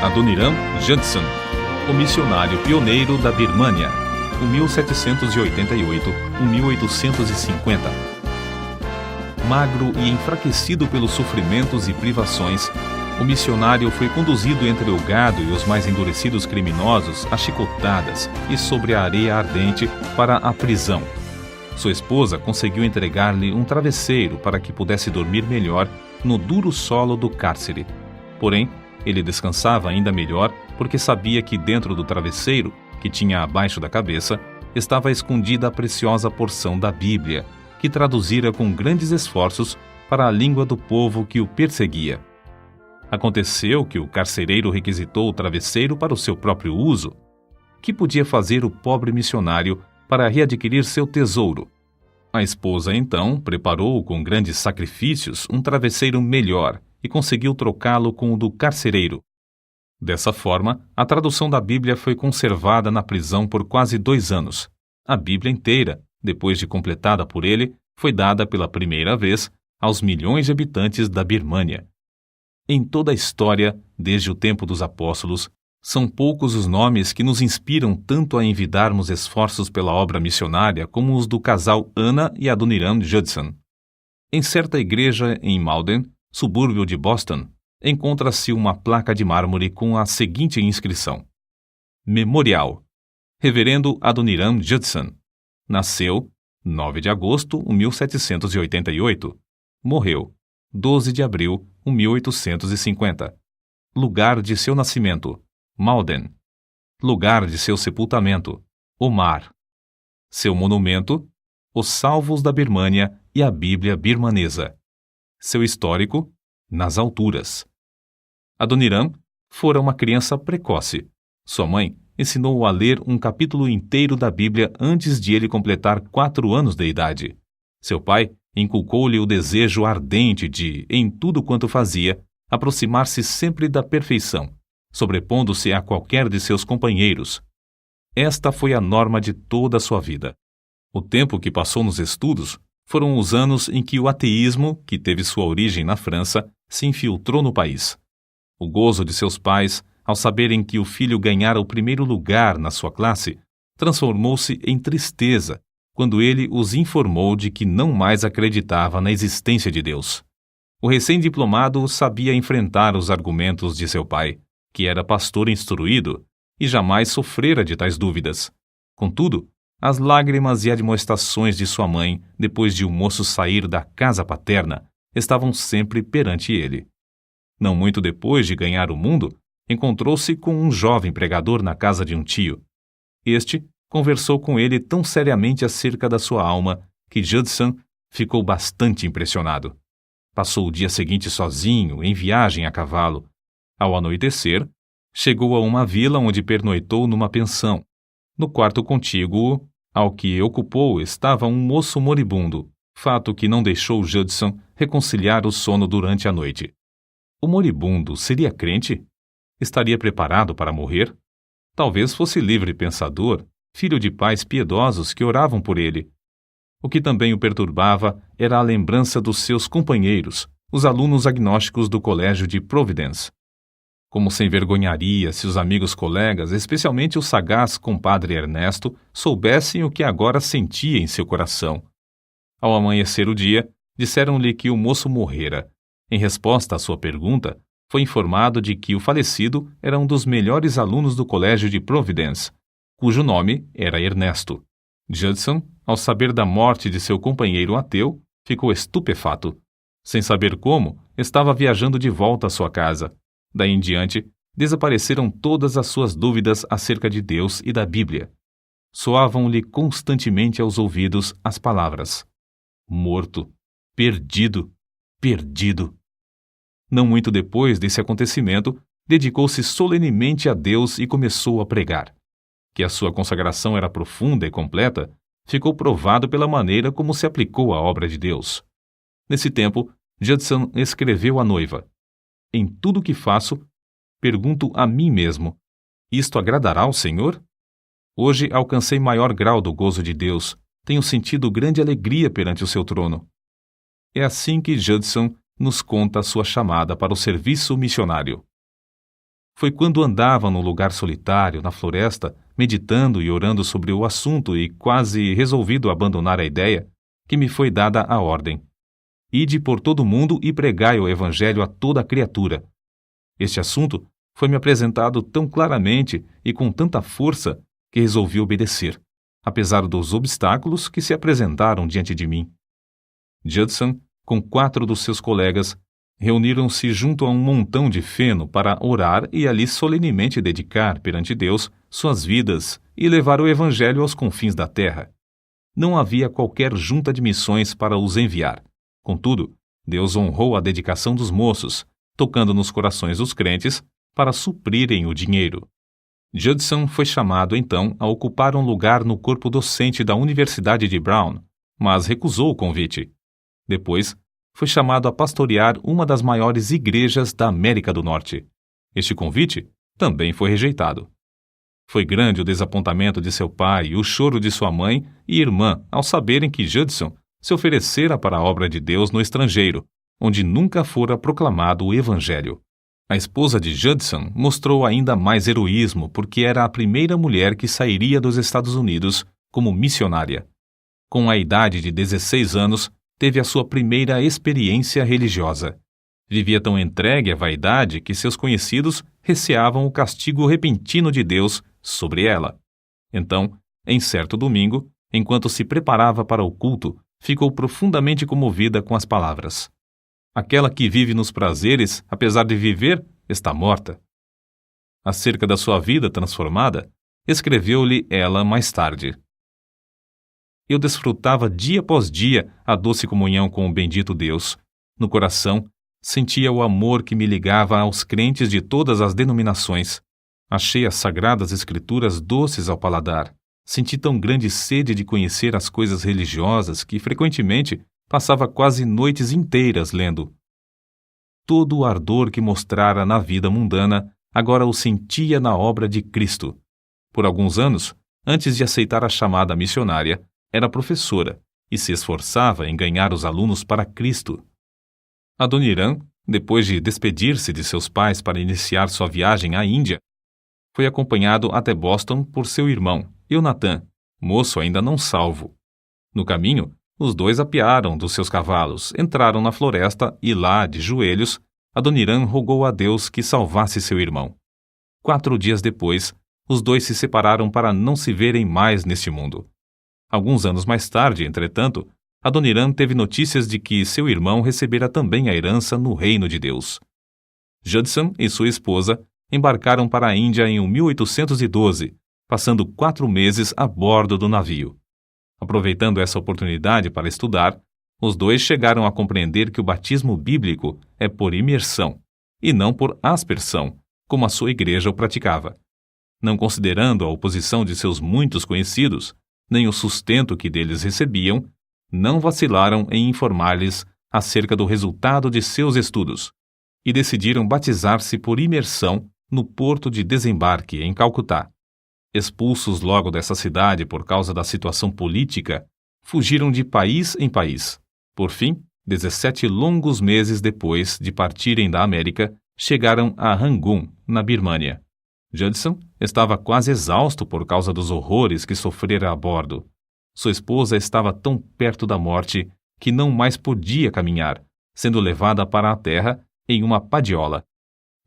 Adoniram Judson, o missionário pioneiro da Birmânia, 1788-1850. Magro e enfraquecido pelos sofrimentos e privações, o missionário foi conduzido entre o gado e os mais endurecidos criminosos a chicotadas e sobre a areia ardente para a prisão. Sua esposa conseguiu entregar-lhe um travesseiro para que pudesse dormir melhor no duro solo do cárcere. Porém, ele descansava ainda melhor porque sabia que dentro do travesseiro, que tinha abaixo da cabeça, estava escondida a preciosa porção da Bíblia, que traduzira com grandes esforços para a língua do povo que o perseguia. Aconteceu que o carcereiro requisitou o travesseiro para o seu próprio uso. Que podia fazer o pobre missionário para readquirir seu tesouro? A esposa, então, preparou com grandes sacrifícios um travesseiro melhor e conseguiu trocá-lo com o do carcereiro. Dessa forma, a tradução da Bíblia foi conservada na prisão por quase 2 anos. A Bíblia inteira, depois de completada por ele, foi dada pela primeira vez aos milhões de habitantes da Birmânia. Em toda a história, desde o tempo dos apóstolos, são poucos os nomes que nos inspiram tanto a envidarmos esforços pela obra missionária como os do casal Anna e Adoniram Judson. Em certa igreja em Malden, subúrbio de Boston, encontra-se uma placa de mármore com a seguinte inscrição: Memorial. Reverendo Adoniram Judson. Nasceu 9 de agosto de 1788. Morreu 12 de abril de 1850. Lugar de seu nascimento: Malden. Lugar de seu sepultamento: Omar. Seu monumento: Os Salvos da Birmânia e a Bíblia birmanesa. Seu histórico: nas alturas. Adoniram fora uma criança precoce. Sua mãe ensinou-o a ler um capítulo inteiro da Bíblia antes de ele completar 4 anos de idade. Seu pai inculcou-lhe o desejo ardente de, em tudo quanto fazia, aproximar-se sempre da perfeição, sobrepondo-se a qualquer de seus companheiros. Esta foi a norma de toda a sua vida. O tempo que passou nos estudos foram os anos em que o ateísmo, que teve sua origem na França, se infiltrou no país. O gozo de seus pais, ao saberem que o filho ganhara o primeiro lugar na sua classe, transformou-se em tristeza quando ele os informou de que não mais acreditava na existência de Deus. O recém-diplomado sabia enfrentar os argumentos de seu pai, que era pastor instruído, e jamais sofrera de tais dúvidas. Contudo, as lágrimas e admoestações de sua mãe, depois de o moço sair da casa paterna, estavam sempre perante ele. Não muito depois de ganhar o mundo, encontrou-se com um jovem pregador na casa de um tio. Este conversou com ele tão seriamente acerca da sua alma que Judson ficou bastante impressionado. Passou o dia seguinte sozinho, em viagem a cavalo. Ao anoitecer, chegou a uma vila onde pernoitou numa pensão. No quarto contíguo ao que ocupou estava um moço moribundo, fato que não deixou Judson reconciliar o sono durante a noite. O moribundo seria crente? Estaria preparado para morrer? Talvez fosse livre pensador, filho de pais piedosos que oravam por ele. O que também o perturbava era a lembrança dos seus companheiros, os alunos agnósticos do colégio de Providence. Como se envergonharia se os amigos colegas, especialmente o sagaz compadre Ernesto, soubessem o que agora sentia em seu coração. Ao amanhecer o dia, disseram-lhe que o moço morrera. Em resposta à sua pergunta, foi informado de que o falecido era um dos melhores alunos do colégio de Providence, cujo nome era Ernesto. Judson, ao saber da morte de seu companheiro ateu, ficou estupefato. Sem saber como, estava viajando de volta à sua casa. Daí em diante, desapareceram todas as suas dúvidas acerca de Deus e da Bíblia. Soavam-lhe constantemente aos ouvidos as palavras: morto, perdido, perdido. Não muito depois desse acontecimento, dedicou-se solenemente a Deus e começou a pregar. Que a sua consagração era profunda e completa, ficou provado pela maneira como se aplicou à obra de Deus. Nesse tempo, Judson escreveu à noiva: em tudo o que faço, pergunto a mim mesmo: isto agradará ao Senhor? Hoje alcancei maior grau do gozo de Deus, tenho sentido grande alegria perante o seu trono. É assim que Judson nos conta a sua chamada para o serviço missionário. Foi quando andava num lugar solitário, na floresta, meditando e orando sobre o assunto e quase resolvido abandonar a ideia, que me foi dada a ordem: ide por todo o mundo e pregai o evangelho a toda a criatura. Este assunto foi-me apresentado tão claramente e com tanta força que resolvi obedecer, apesar dos obstáculos que se apresentaram diante de mim. Judson, com 4 dos seus colegas, reuniram-se junto a um montão de feno para orar e ali solenemente dedicar perante Deus suas vidas e levar o evangelho aos confins da terra. Não havia qualquer junta de missões para os enviar. Contudo, Deus honrou a dedicação dos moços, tocando nos corações dos crentes para suprirem o dinheiro. Judson foi chamado, então, a ocupar um lugar no corpo docente da Universidade de Brown, mas recusou o convite. Depois, foi chamado a pastorear uma das maiores igrejas da América do Norte. Este convite também foi rejeitado. Foi grande o desapontamento de seu pai e o choro de sua mãe e irmã ao saberem que Judson se oferecera para a obra de Deus no estrangeiro, onde nunca fora proclamado o Evangelho. A esposa de Judson mostrou ainda mais heroísmo porque era a primeira mulher que sairia dos Estados Unidos como missionária. Com a idade de 16 anos, teve a sua primeira experiência religiosa. Vivia tão entregue à vaidade que seus conhecidos receavam o castigo repentino de Deus sobre ela. Então, em certo domingo, enquanto se preparava para o culto, ficou profundamente comovida com as palavras: aquela que vive nos prazeres, apesar de viver, está morta. Acerca da sua vida transformada, escreveu-lhe ela mais tarde: eu desfrutava dia após dia a doce comunhão com o bendito Deus. No coração, sentia o amor que me ligava aos crentes de todas as denominações. Achei as sagradas escrituras doces ao paladar. Senti tão grande sede de conhecer as coisas religiosas que, frequentemente, passava quase noites inteiras lendo. Todo o ardor que mostrara na vida mundana, agora o sentia na obra de Cristo. Por alguns anos, antes de aceitar a chamada missionária, era professora e se esforçava em ganhar os alunos para Cristo. Adoniram, depois de despedir-se de seus pais para iniciar sua viagem à Índia, foi acompanhado até Boston por seu irmão, Jonathan, moço ainda não salvo. No caminho, os dois apearam dos seus cavalos, entraram na floresta e lá, de joelhos, Adoniram rogou a Deus que salvasse seu irmão. 4 dias depois, os dois se separaram para não se verem mais neste mundo. Alguns anos mais tarde, entretanto, Adoniram teve notícias de que seu irmão recebera também a herança no reino de Deus. Judson e sua esposa embarcaram para a Índia em 1812, passando 4 meses a bordo do navio. Aproveitando essa oportunidade para estudar, os dois chegaram a compreender que o batismo bíblico é por imersão, e não por aspersão, como a sua igreja o praticava. Não considerando a oposição de seus muitos conhecidos, nem o sustento que deles recebiam, não vacilaram em informar-lhes acerca do resultado de seus estudos e decidiram batizar-se por imersão no porto de desembarque em Calcutá. Expulsos logo dessa cidade por causa da situação política, fugiram de país em país. Por fim, 17 longos meses depois de partirem da América, chegaram a Rangoon, na Birmânia. Judson estava quase exausto por causa dos horrores que sofrera a bordo. Sua esposa estava tão perto da morte que não mais podia caminhar, sendo levada para a terra em uma padiola.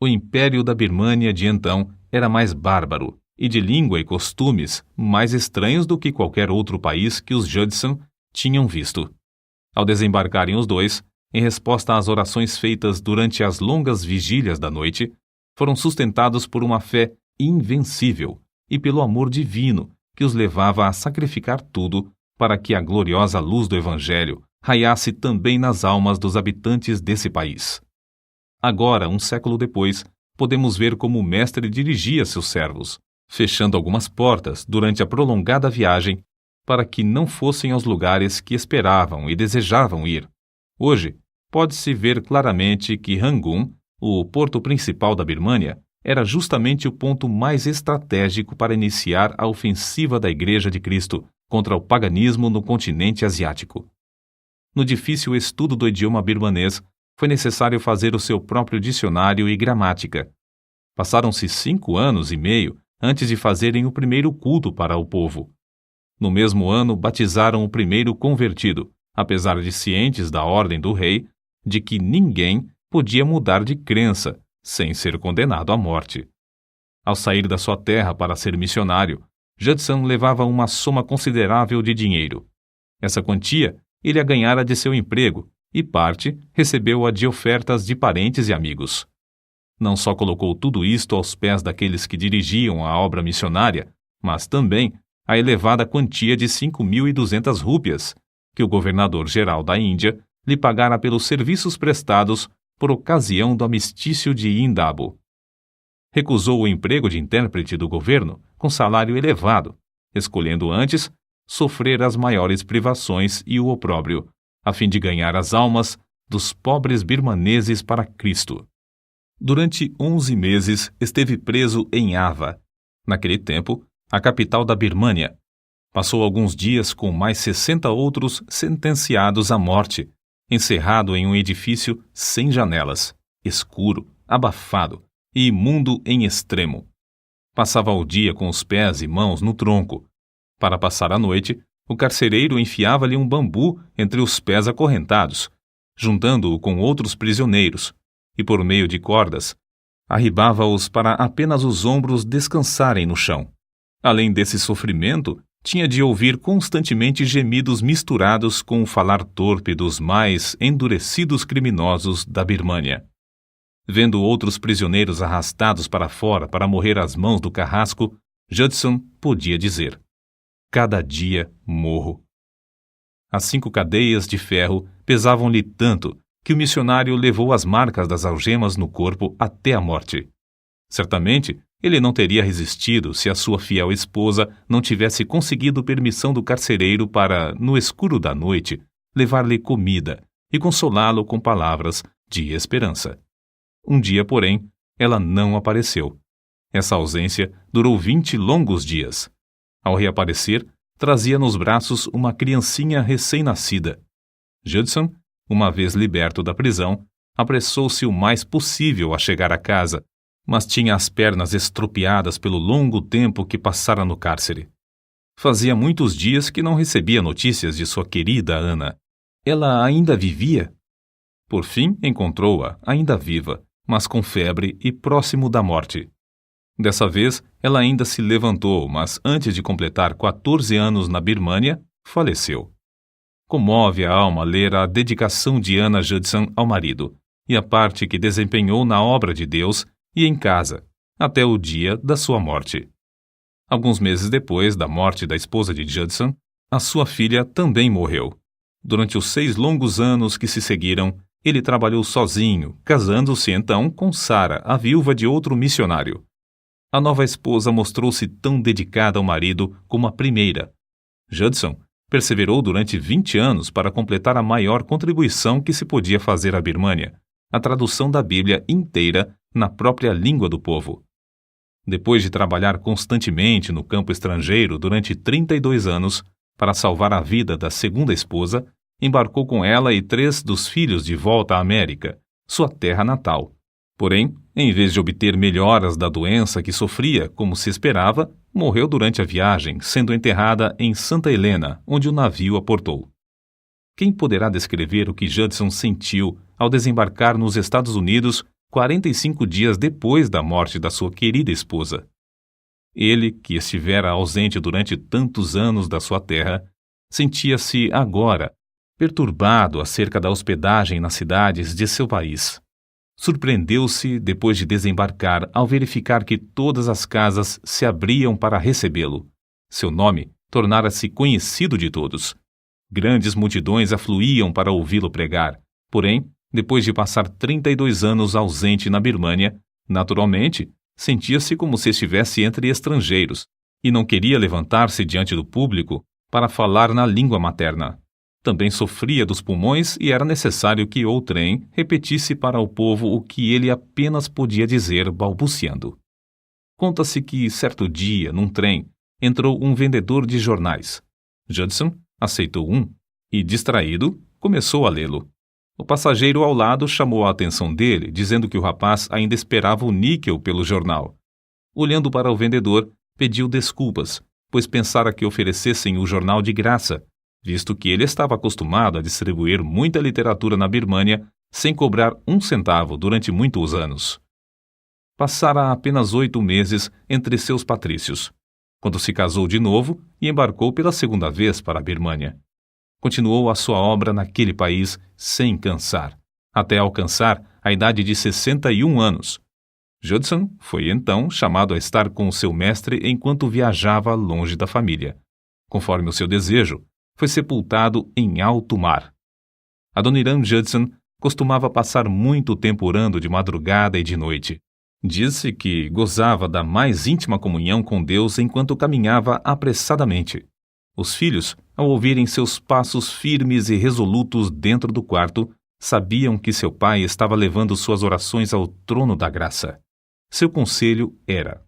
O império da Birmânia de então era mais bárbaro e de língua e costumes mais estranhos do que qualquer outro país que os Judson tinham visto. Ao desembarcarem os dois, em resposta às orações feitas durante as longas vigílias da noite, foram sustentados por uma fé invencível e pelo amor divino que os levava a sacrificar tudo para que a gloriosa luz do Evangelho raiasse também nas almas dos habitantes desse país. Agora, um século depois, podemos ver como o mestre dirigia seus servos, fechando algumas portas durante a prolongada viagem para que não fossem aos lugares que esperavam e desejavam ir. Hoje, pode-se ver claramente que Rangoon, o porto principal da Birmânia, era justamente o ponto mais estratégico para iniciar a ofensiva da Igreja de Cristo contra o paganismo no continente asiático. No difícil estudo do idioma birmanês, foi necessário fazer o seu próprio dicionário e gramática. Passaram-se 5 anos e meio antes de fazerem o primeiro culto para o povo. No mesmo ano, batizaram o primeiro convertido, apesar de cientes da ordem do rei de que ninguém podia mudar de crença sem ser condenado à morte. Ao sair da sua terra para ser missionário, Judson levava uma soma considerável de dinheiro. Essa quantia ele a ganhara de seu emprego e parte recebeu-a de ofertas de parentes e amigos. Não só colocou tudo isto aos pés daqueles que dirigiam a obra missionária, mas também a elevada quantia de 5.200 rúpias, que o governador-geral da Índia lhe pagara pelos serviços prestados por ocasião do amistício de Indabo. Recusou o emprego de intérprete do governo com salário elevado, escolhendo antes sofrer as maiores privações e o opróbrio, a fim de ganhar as almas dos pobres birmaneses para Cristo. Durante 11 meses esteve preso em Ava, naquele tempo, a capital da Birmânia. Passou alguns dias com mais 60 outros sentenciados à morte, encerrado em um edifício sem janelas, escuro, abafado e imundo em extremo. Passava o dia com os pés e mãos no tronco. Para passar a noite, o carcereiro enfiava-lhe um bambu entre os pés acorrentados, juntando-o com outros prisioneiros, e por meio de cordas, arribava-os para apenas os ombros descansarem no chão. Além desse sofrimento, tinha de ouvir constantemente gemidos misturados com o falar torpe dos mais endurecidos criminosos da Birmânia. Vendo outros prisioneiros arrastados para fora para morrer às mãos do carrasco, Judson podia dizer: cada dia morro. As 5 cadeias de ferro pesavam-lhe tanto que o missionário levou as marcas das algemas no corpo até a morte. Certamente, ele não teria resistido se a sua fiel esposa não tivesse conseguido permissão do carcereiro para, no escuro da noite, levar-lhe comida e consolá-lo com palavras de esperança. Um dia, porém, ela não apareceu. Essa ausência durou 20 longos dias. Ao reaparecer, trazia nos braços uma criancinha recém-nascida. Judson, uma vez liberto da prisão, apressou-se o mais possível a chegar a casa, mas tinha as pernas estropiadas pelo longo tempo que passara no cárcere. Fazia muitos dias que não recebia notícias de sua querida Ana. Ela ainda vivia? Por fim, encontrou-a, ainda viva, mas com febre e próximo da morte. Dessa vez, ela ainda se levantou, mas antes de completar 14 anos na Birmânia, faleceu. Comove a alma ler a dedicação de Anna Judson ao marido e a parte que desempenhou na obra de Deus e em casa, até o dia da sua morte. Alguns meses depois da morte da esposa de Judson, a sua filha também morreu. Durante os 6 longos anos que se seguiram, ele trabalhou sozinho, casando-se então com Sarah, a viúva de outro missionário. A nova esposa mostrou-se tão dedicada ao marido como a primeira. Judson perseverou durante 20 anos para completar a maior contribuição que se podia fazer à Birmânia, a tradução da Bíblia inteira na própria língua do povo. Depois de trabalhar constantemente no campo estrangeiro durante 32 anos, para salvar a vida da segunda esposa, embarcou com ela e 3 dos filhos de volta à América, sua terra natal. Porém, em vez de obter melhoras da doença que sofria, como se esperava, morreu durante a viagem, sendo enterrada em Santa Helena, onde o navio aportou. Quem poderá descrever o que Judson sentiu ao desembarcar nos Estados Unidos 45 dias depois da morte da sua querida esposa? Ele, que estivera ausente durante tantos anos da sua terra, sentia-se agora perturbado acerca da hospedagem nas cidades de seu país. Surpreendeu-se, depois de desembarcar, ao verificar que todas as casas se abriam para recebê-lo. Seu nome tornara-se conhecido de todos. Grandes multidões afluíam para ouvi-lo pregar. Porém, depois de passar 32 anos ausente na Birmânia, naturalmente, sentia-se como se estivesse entre estrangeiros e não queria levantar-se diante do público para falar na língua materna. Também sofria dos pulmões e era necessário que outrem repetisse para o povo o que ele apenas podia dizer balbuciando. Conta-se que, certo dia, num trem, entrou um vendedor de jornais. Judson aceitou um e, distraído, começou a lê-lo. O passageiro ao lado chamou a atenção dele, dizendo que o rapaz ainda esperava o níquel pelo jornal. Olhando para o vendedor, pediu desculpas, pois pensara que oferecessem o jornal de graça, visto que ele estava acostumado a distribuir muita literatura na Birmânia sem cobrar um centavo durante muitos anos. Passara apenas 8 meses entre seus patrícios, quando se casou de novo e embarcou pela segunda vez para a Birmânia. Continuou a sua obra naquele país sem cansar, até alcançar a idade de 61 anos. Judson foi então chamado a estar com seu mestre enquanto viajava longe da família. Conforme o seu desejo, foi sepultado em alto mar. Adoniram Judson costumava passar muito tempo orando de madrugada e de noite. Disse que gozava da mais íntima comunhão com Deus enquanto caminhava apressadamente. Os filhos, ao ouvirem seus passos firmes e resolutos dentro do quarto, sabiam que seu pai estava levando suas orações ao trono da graça. Seu conselho era: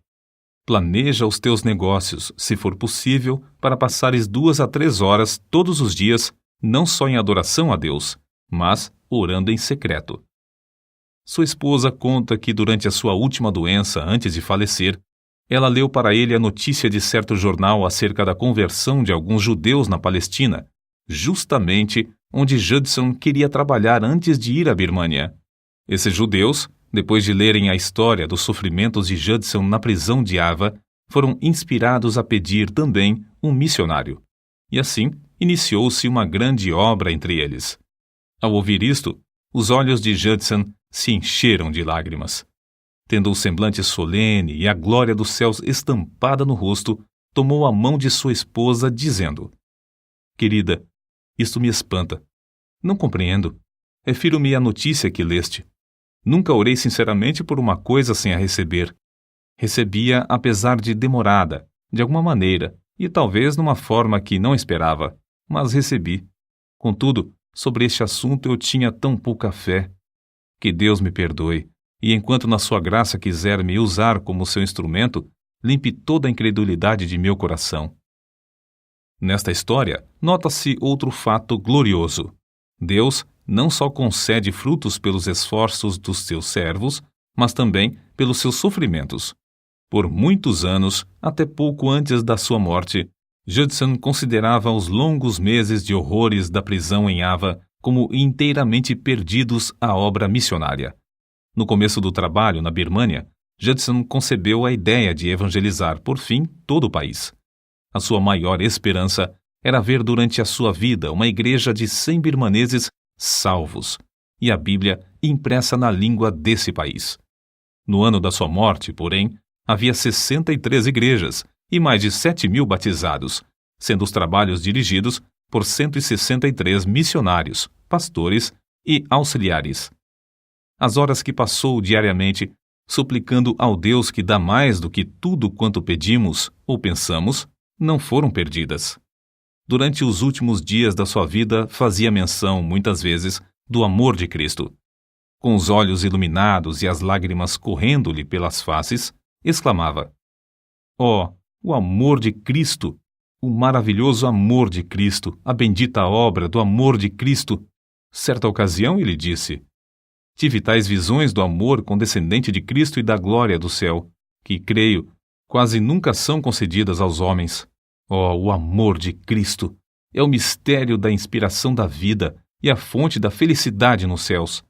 planeja os teus negócios, se for possível, para passares 2 a 3 horas todos os dias, não só em adoração a Deus, mas orando em secreto. Sua esposa conta que durante a sua última doença, antes de falecer, ela leu para ele a notícia de certo jornal acerca da conversão de alguns judeus na Palestina, justamente onde Judson queria trabalhar antes de ir à Birmânia. Esses judeus, depois de lerem a história dos sofrimentos de Judson na prisão de Ava, foram inspirados a pedir também um missionário. E assim, iniciou-se uma grande obra entre eles. Ao ouvir isto, os olhos de Judson se encheram de lágrimas. Tendo o semblante solene e a glória dos céus estampada no rosto, tomou a mão de sua esposa, dizendo: Querida, isto me espanta. Não compreendo. Refiro-me à notícia que leste. Nunca orei sinceramente por uma coisa sem a receber. Recebia apesar de demorada, de alguma maneira, e talvez numa forma que não esperava, mas recebi. Contudo, sobre este assunto eu tinha tão pouca fé. Que Deus me perdoe, e enquanto na sua graça quiser me usar como seu instrumento, limpe toda a incredulidade de meu coração. Nesta história, nota-se outro fato glorioso. Deus não só concede frutos pelos esforços dos seus servos, mas também pelos seus sofrimentos. Por muitos anos, até pouco antes da sua morte, Judson considerava os longos meses de horrores da prisão em Ava como inteiramente perdidos à obra missionária. No começo do trabalho na Birmânia, Judson concebeu a ideia de evangelizar, por fim, todo o país. A sua maior esperança era ver durante a sua vida uma igreja de 100 birmaneses salvos, e a Bíblia impressa na língua desse país. No ano da sua morte, porém, havia 63 igrejas e mais de 7.000 batizados, sendo os trabalhos dirigidos por 163 missionários, pastores e auxiliares. As horas que passou diariamente, suplicando ao Deus que dá mais do que tudo quanto pedimos ou pensamos, não foram perdidas. Durante os últimos dias da sua vida, fazia menção, muitas vezes, do amor de Cristo. Com os olhos iluminados e as lágrimas correndo-lhe pelas faces, exclamava: Oh, o amor de Cristo! O maravilhoso amor de Cristo, a bendita obra do amor de Cristo! Certa ocasião ele disse: Tive tais visões do amor condescendente de Cristo e da glória do céu, que, creio, quase nunca são concedidas aos homens. Oh, o amor de Cristo! É o mistério da inspiração da vida e a fonte da felicidade nos céus.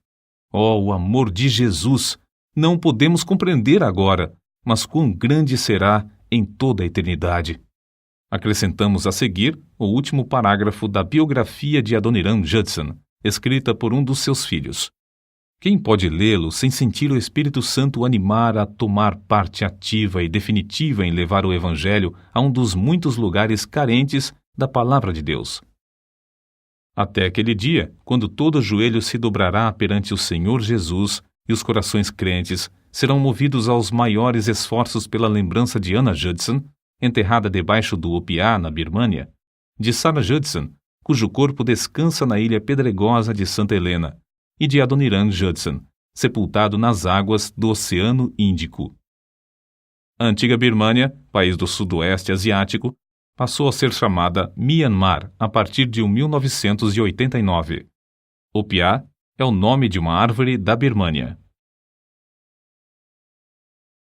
Oh, o amor de Jesus! Não podemos compreender agora, mas quão grande será em toda a eternidade. Acrescentamos a seguir o último parágrafo da biografia de Adoniram Judson, escrita por um dos seus filhos. Quem pode lê-lo sem sentir o Espírito Santo o animar a tomar parte ativa e definitiva em levar o Evangelho a um dos muitos lugares carentes da Palavra de Deus? Até aquele dia, quando todo joelho se dobrará perante o Senhor Jesus e os corações crentes serão movidos aos maiores esforços pela lembrança de Anna Judson, enterrada debaixo do Opiá, na Birmânia, de Sarah Judson, cujo corpo descansa na ilha pedregosa de Santa Helena, e de Adoniram Judson, sepultado nas águas do Oceano Índico. A antiga Birmânia, país do sudoeste asiático, passou a ser chamada Myanmar a partir de 1989. O piá é o nome de uma árvore da Birmânia.